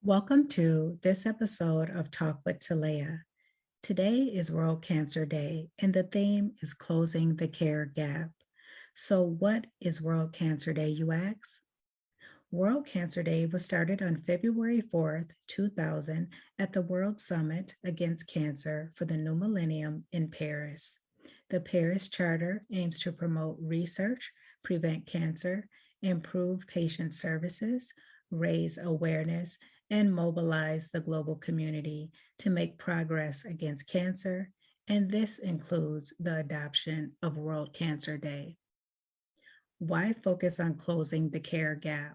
Welcome to this episode of Talk with Talaya. Today is World Cancer Day, and the theme is Closing the Care Gap. So, what is World Cancer Day, you ask? World Cancer Day was started on February 4th, 2000, at the World Summit Against Cancer for the New Millennium in Paris. The Paris Charter aims to promote research, prevent cancer, improve patient services, raise awareness, and mobilize the global community to make progress against cancer, and this includes the adoption of World Cancer Day. Why focus on closing the care gap?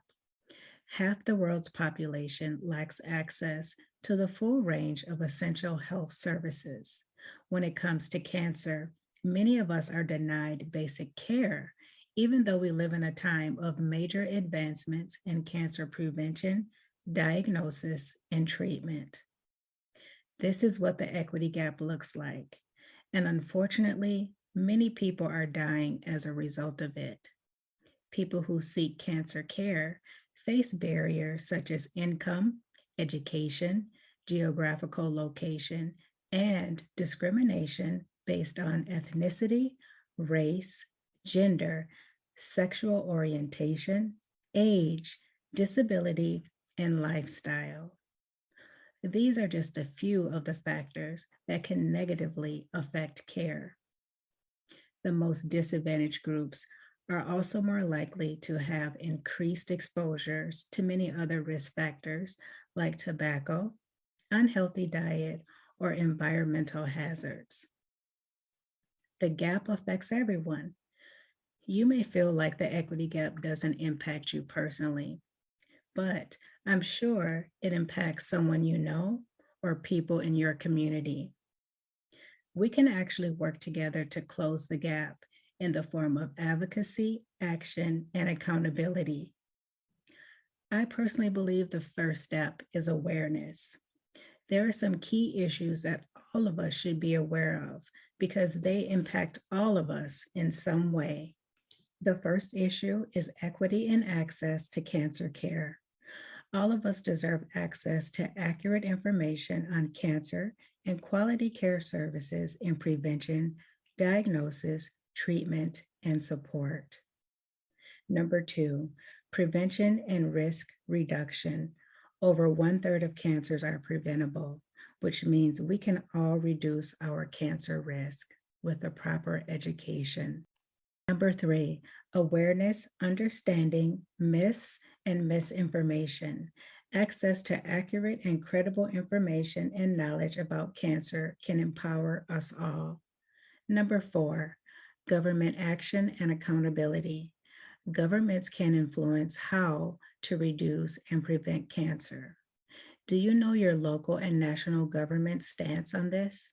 Half the world's population lacks access to the full range of essential health services. When it comes to cancer, many of us are denied basic care, even though we live in a time of major advancements in cancer prevention, diagnosis, and treatment. This is what the equity gap looks like. And unfortunately, many people are dying as a result of it. People who seek cancer care face barriers such as income, education, geographical location, and discrimination based on ethnicity, race, gender, sexual orientation, age, disability, and lifestyle. These are just a few of the factors that can negatively affect care. The most disadvantaged groups are also more likely to have increased exposures to many other risk factors like tobacco, unhealthy diet, or environmental hazards. The gap affects everyone. You may feel like the equity gap doesn't impact you personally, but I'm sure it impacts someone you know or people in your community. We can actually work together to close the gap in the form of advocacy, action, and accountability. I personally believe the first step is awareness. There are some key issues that all of us should be aware of because they impact all of us in some way. The first issue is equity and access to cancer care. All of us deserve access to accurate information on cancer and quality care services in prevention, diagnosis, treatment, and support. Number two, prevention and risk reduction. Over 1/3 of cancers are preventable, which means we can all reduce our cancer risk with the proper education. Number three, awareness, understanding myths and misinformation. Access to accurate and credible information and knowledge about cancer can empower us all. Number four, government action and accountability. Governments can influence how to reduce and prevent cancer. Do you know your local and national government's stance on this?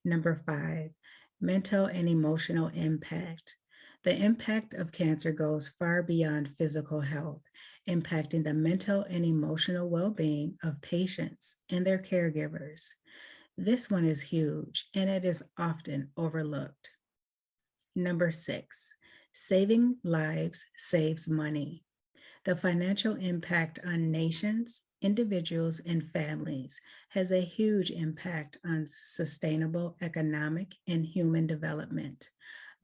Number five, mental and emotional impact. The impact of cancer goes far beyond physical health, impacting the mental and emotional well-being of patients and their caregivers. This one is huge and it is often overlooked. Number six, saving lives saves money. The financial impact on nations, individuals, and families has a huge impact on sustainable economic and human development.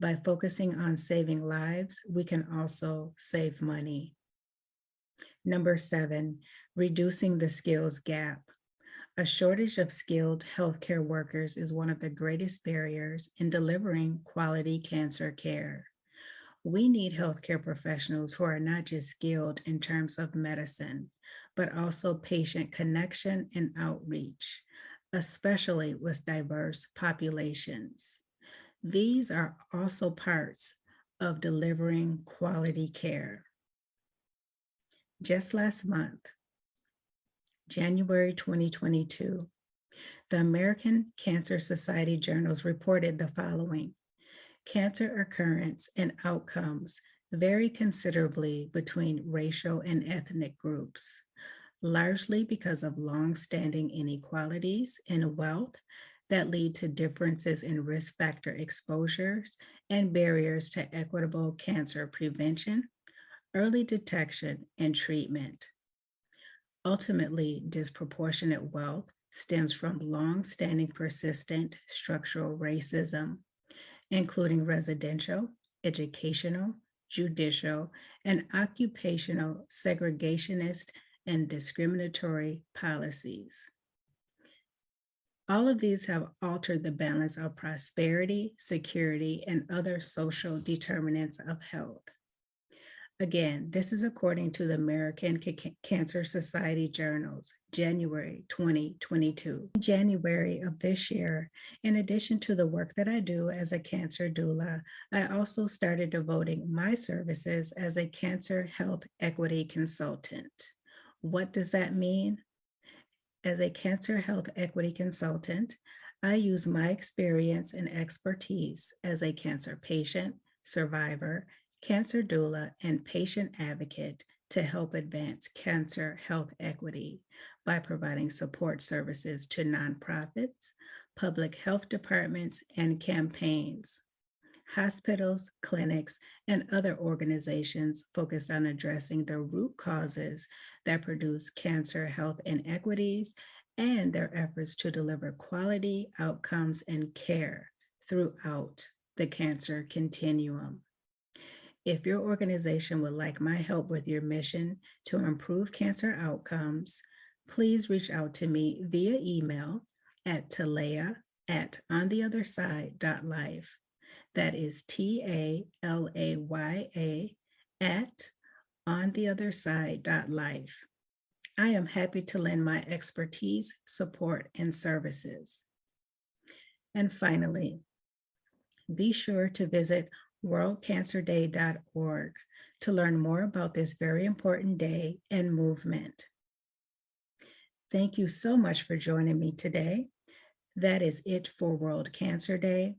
By focusing on saving lives, we can also save money. Number seven, reducing the skills gap. A shortage of skilled healthcare workers is one of the greatest barriers in delivering quality cancer care. We need healthcare professionals who are not just skilled in terms of medicine, but also patient connection and outreach, especially with diverse populations. These are also parts of delivering quality care. Just last month, January 2022, the American Cancer Society journals reported the following: cancer occurrence and outcomes vary considerably between racial and ethnic groups, largely because of long-standing inequalities in wealth that lead to differences in risk factor exposures and barriers to equitable cancer prevention, early detection, and treatment. Ultimately, disproportionate wealth stems from long-standing persistent structural racism, including residential, educational, judicial, and occupational segregationist and discriminatory policies. All of these have altered the balance of prosperity, security, and other social determinants of health. Again, this is according to the American Cancer Society Journals, January 2022. In January of this year, in addition to the work that I do as a cancer doula, I also started devoting my services as a cancer health equity consultant. What does that mean? As a cancer health equity consultant, I use my experience and expertise as a cancer patient, survivor, cancer doula, and patient advocate to help advance cancer health equity by providing support services to nonprofits, public health departments, and campaigns, hospitals, clinics, and other organizations focused on addressing the root causes that produce cancer health inequities and their efforts to deliver quality outcomes and care throughout the cancer continuum. If your organization would like my help with your mission to improve cancer outcomes, please reach out to me via email at talaya@ontheotherside.life. That is TALAYA at ontheotherside.life. I am happy to lend my expertise, support, and services. And finally, be sure to visit worldcancerday.org to learn more about this very important day and movement. Thank you so much for joining me today. That is it for World Cancer Day.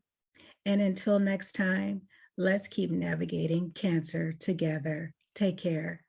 And until next time, let's keep navigating cancer together. Take care.